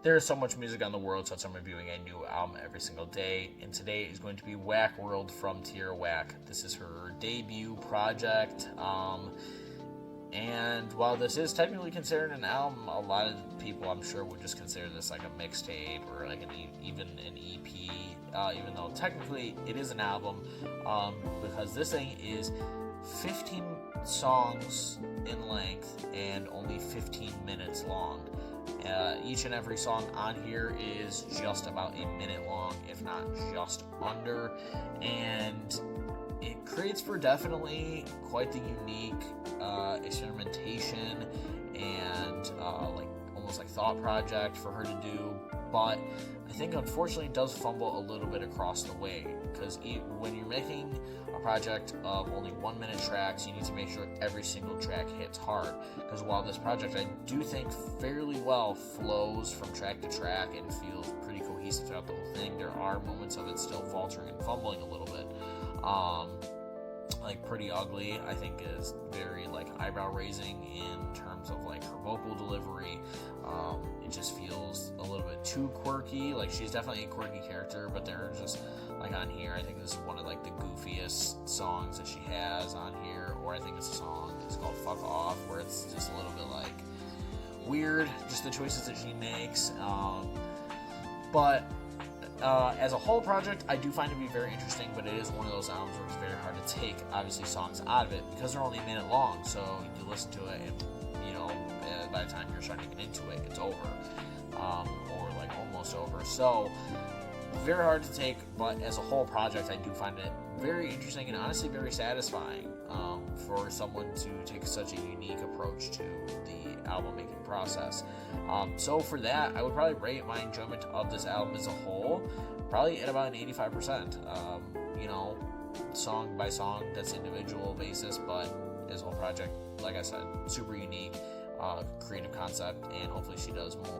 There's so much music on the world, so I'm reviewing a new album every single day, and today is going to be Whack World from Tierra Whack. This is her debut project, and while this is technically considered an album, a lot of people, I'm sure, would just consider this like a mixtape or like even an EP, even though technically it is an album, because this thing is 15 songs in length and only 15 minutes long. Each and every song on here is just about a minute long, if not just under, and it creates for definitely quite the unique experimentation and like almost like thought project for her to do. But I think unfortunately it does fumble a little bit across the way, because when you're making a project of only 1 minute tracks, you need to make sure every single track hits hard, because while this project I do think fairly well flows from track to track and feels pretty cohesive throughout the whole thing, there are moments of it still faltering and fumbling a little bit. Like Pretty Ugly, I think is very like eyebrow raising in terms of like her vocal delivery. It just feels a little bit too quirky. Like, she's definitely a quirky character, but they're just like on here, I think this is one of like the goofiest songs that she has on here. Or I think it's a song, it's called Fuck Off, where it's just a little bit like weird, just the choices that she makes. But as a whole project, I do find it to be very interesting, but it is one of those albums where it's very hard to take, obviously, songs out of it, because they're only a minute long, so you listen to it, and, by the time you're starting to get into it, it's over, or, like, almost over, so very hard to take, but as a whole project, I do find it very interesting and honestly very satisfying for someone to take such a unique approach to the album making process. So for that, I would probably rate my enjoyment of this album as a whole probably at about an 85%. Song by song, that's individual basis, but as a whole project, like I said, super unique, creative concept, and hopefully she does more